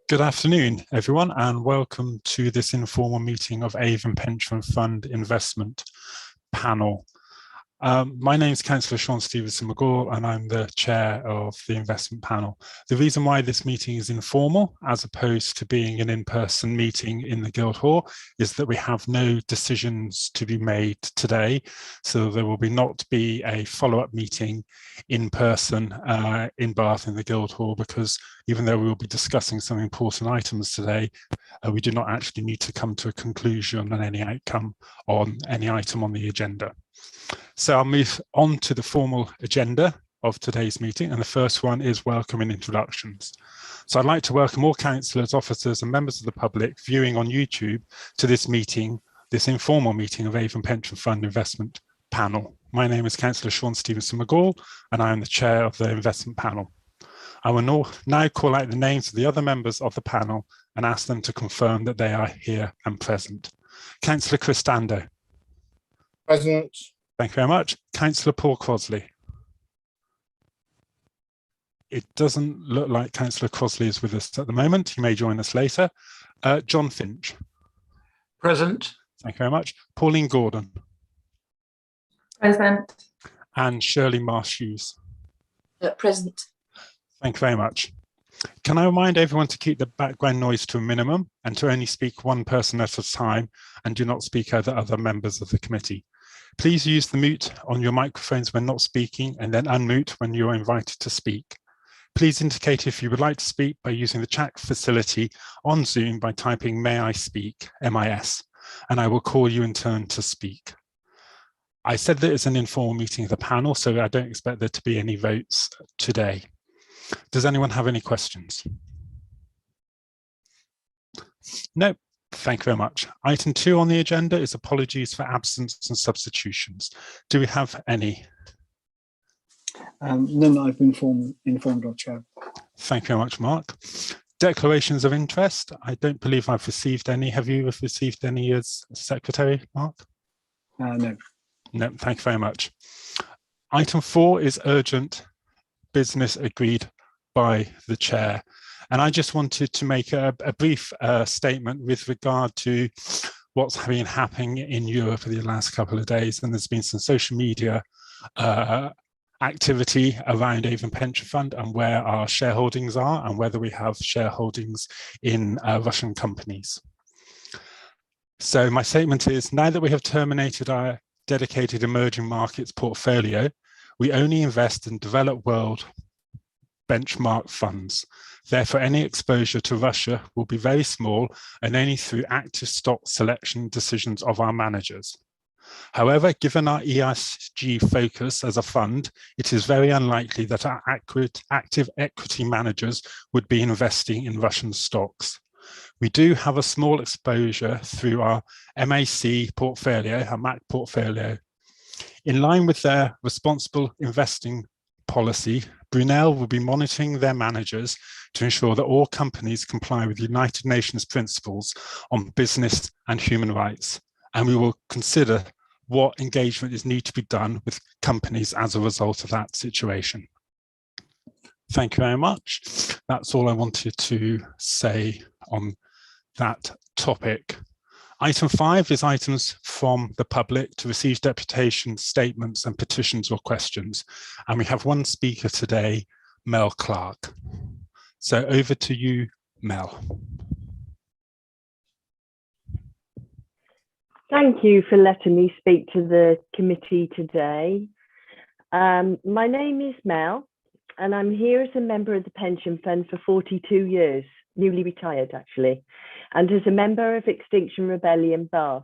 Good afternoon, everyone, and welcome to this informal meeting of Avon Pension Fund Investment Panel. My name is Councillor Sean Stevenson-McGaul, and I'm the chair of the investment panel. The reason why this meeting is informal, as opposed to being an in-person meeting in the Guildhall, is that we have no decisions to be made today. So there will not be a follow-up meeting in person in Bath in the Guildhall, because even though we will be discussing some important items today, we do not actually need to come to a conclusion on any outcome on any item on the agenda. So I'll move on to the formal agenda of today's meeting, and the first one is welcome and introductions. So I'd like to welcome all councillors, officers and members of the public viewing on YouTube to this meeting, this informal meeting of Avon Pension Fund Investment Panel. My name is Councillor Sean Stevenson-McGaul, and I am the chair of the investment panel. I will now call out the names of the other members of the panel and ask them to confirm that they are here and present. Councillor Chris Dando. Present. Thank you very much. Councillor Paul Crosley. It doesn't look like Councillor Crosley is with us at the moment. He may join us later. John Finch. Present. Thank you very much. Pauline Gordon. Present. And Shirley Marsh-Hughes. Present. Thank you very much. Can I remind everyone to keep the background noise to a minimum and to only speak one person at a time, and do not speak over other members of the committee. Please use the mute on your microphones when not speaking, and then unmute when you are invited to speak. Please indicate if you would like to speak by using the chat facility on Zoom by typing "May I speak?" MIS, and I will call you in turn to speak. I said that it's an informal meeting of the panel, so I don't expect there to be any votes today. Does anyone have any questions? No. Thank you very much. Item 2 on the agenda is apologies for absence and substitutions. Do we have any? None that I've been informed of, Chair. Thank you very much, Mark. Declarations of interest. I don't believe I've received any. Have you received any as Secretary, Mark? No. No, thank you very much. Item 4 is urgent business agreed by the chair. And I just wanted to make a brief statement with regard to what's been happening in Europe in the last couple of days. And there's been some social media activity around Avon Pension Fund and where our shareholdings are and whether we have shareholdings in Russian companies. So my statement is, now that we have terminated our dedicated emerging markets portfolio, we only invest in developed world benchmark funds. Therefore, any exposure to Russia will be very small and only through active stock selection decisions of our managers. However, given our ESG focus as a fund, it is very unlikely that our active equity managers would be investing in Russian stocks. We do have a small exposure through our MAC portfolio, our MAC portfolio. In line with their responsible investing policy, Brunel will be monitoring their managers to ensure that all companies comply with United Nations principles on business and human rights. And we will consider what engagement is needed to be done with companies as a result of that situation. Thank you very much. That's all I wanted to say on that topic. Item 5 is items from the public to receive deputation statements and petitions or questions. And we have one speaker today, Mel Clark. So over to you, Mel. Thank you for letting me speak to the committee today. My name is Mel, and I'm here as a member of the pension fund for 42 years, newly retired actually, and as a member of Extinction Rebellion Bath.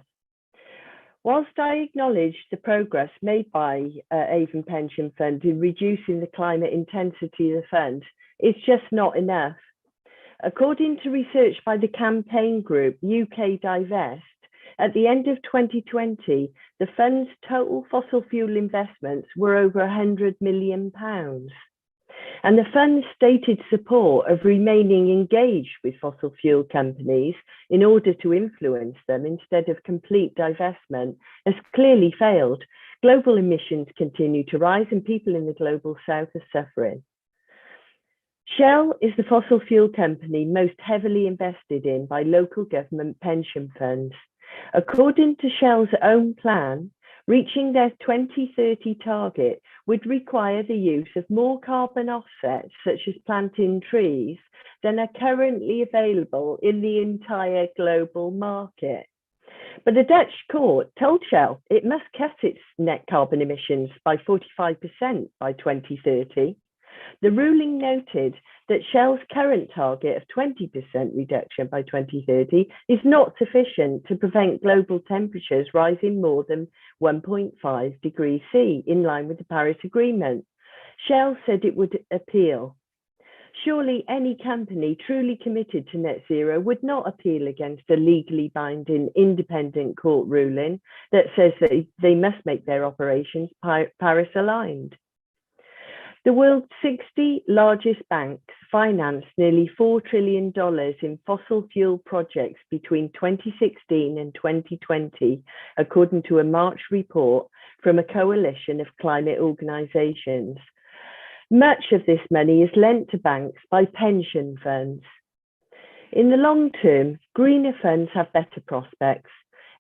Whilst I acknowledge the progress made by Avon Pension Fund in reducing the climate intensity of the fund, it's just not enough. According to research by the campaign group UK Divest, at the end of 2020, the fund's total fossil fuel investments were over £100 million. And the fund's stated support of remaining engaged with fossil fuel companies in order to influence them instead of complete divestment has clearly failed. Global emissions continue to rise and people in the global south are suffering. Shell is the fossil fuel company most heavily invested in by local government pension funds. According to Shell's own plan, reaching their 2030 target would require the use of more carbon offsets, such as planting trees, than are currently available in the entire global market. But a Dutch court told Shell it must cut its net carbon emissions by 45% by 2030. The ruling noted that Shell's current target of 20% reduction by 2030 is not sufficient to prevent global temperatures rising more than 1.5 degrees C, in line with the Paris Agreement. Shell said it would appeal. Surely any company truly committed to net zero would not appeal against a legally binding independent court ruling that says that they must make their operations Paris aligned. The world's 60 largest banks financed nearly $4 trillion in fossil fuel projects between 2016 and 2020, according to a March report from a coalition of climate organisations. Much of this money is lent to banks by pension funds. In the long term, greener funds have better prospects.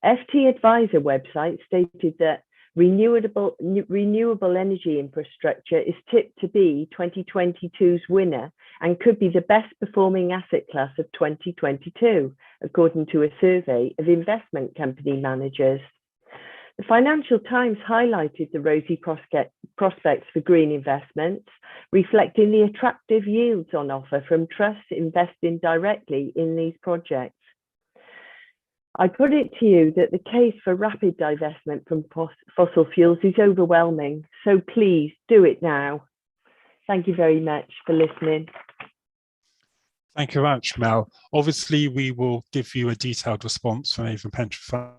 FT Advisor website stated that renewable energy infrastructure is tipped to be 2022's winner and could be the best performing asset class of 2022, according to a survey of investment company managers. The Financial Times highlighted the rosy prospects for green investments, reflecting the attractive yields on offer from trusts investing directly in these projects. I put it to you that the case for rapid divestment from fossil fuels is overwhelming, so please do it now. Thank you very much for listening. Thank you very much, Mel. Obviously, we will give you a detailed response from Avon Pension Fund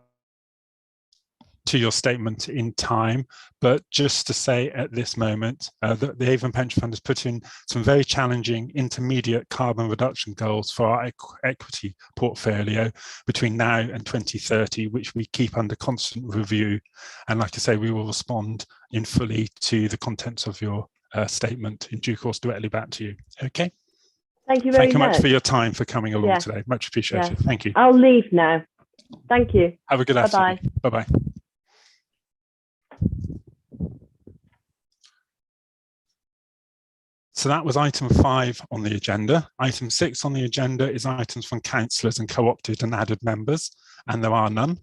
to your statement in time, but just to say at this moment that the Avon Pension Fund has put in some very challenging intermediate carbon reduction goals for our equity portfolio between now and 2030, which we keep under constant review. And like I say, we will respond in fully to the contents of your statement in due course directly back to you. Okay. Thank you very much. Thank you much for your time for coming along today. Much appreciated. Thank you. I'll leave now. Thank you. Have a good afternoon. Bye-bye. So that was item 5 on the agenda. Item 6 on the agenda is items from councillors and co-opted and added members, and there are none.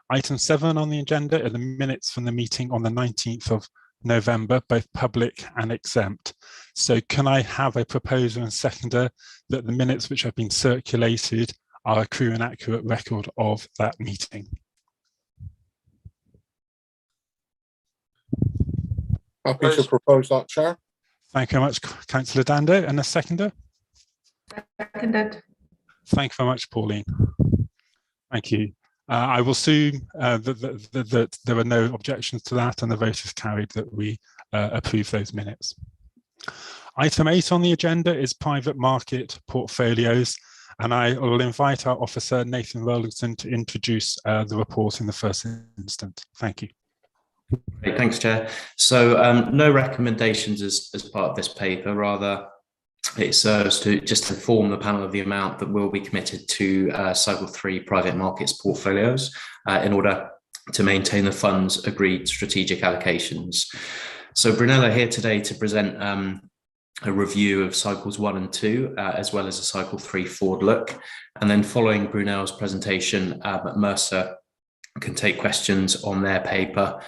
Item 7 on the agenda are the minutes from the meeting on the 19th of November, both public and exempt. So can I have a proposer and seconder that the minutes which have been circulated are a true and accurate record of that meeting? Happy to propose that, Chair. Thank you very much, Councillor Dando. And a seconder? Seconded. Thank you very much, Pauline. Thank you. I will assume that there are no objections to that and the vote is carried that we approve those minutes. Item 8 on the agenda is private market portfolios, and I will invite our officer, Nathan Rowlandson, to introduce the report in the first instance. Thank you. Great, thanks, Chair. So no recommendations as part of this paper, rather it serves to just inform the panel of the amount that will be committed to Cycle 3 private markets portfolios in order to maintain the fund's agreed strategic allocations. So Brunello here today to present a review of Cycles 1 and 2, as well as a Cycle 3 forward look. And then following Brunello's presentation, Mercer can take questions on their paper,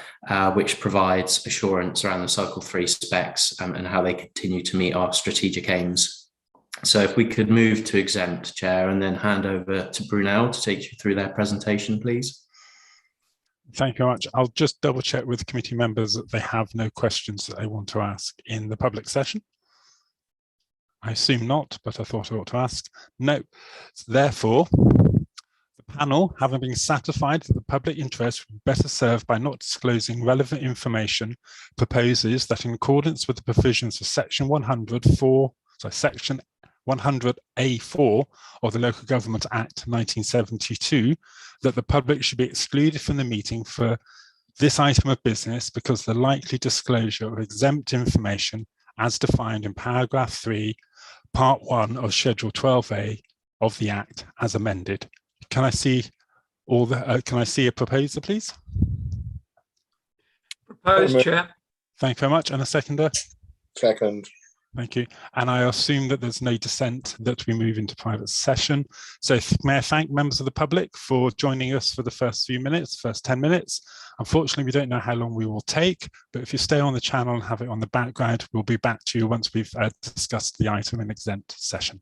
which provides assurance around the Cycle 3 specs and how they continue to meet our strategic aims. So if we could move to exempt, Chair, and then hand over to Brunel to take you through their presentation, please. Thank you very much. I'll just double check with committee members that they have no questions that they want to ask in the public session. I assume not, but I thought I ought to ask. No. Therefore, panel, having been satisfied that the public interest would be better served by not disclosing relevant information, proposes that in accordance with the provisions of Section 100A4 of the Local Government Act 1972, that the public should be excluded from the meeting for this item of business because the likely disclosure of exempt information as defined in paragraph 3, part 1 of Schedule 12A of the Act as amended. Can I see can I see a proposer, please? Proposed, Chair. Thank you very much. And a seconder? Second. Thank you. And I assume that there's no dissent, that we move into private session. So may I thank members of the public for joining us for the first few minutes, first 10 minutes. Unfortunately, we don't know how long we will take, but if you stay on the channel and have it on the background, we'll be back to you once we've discussed the item in exempt session.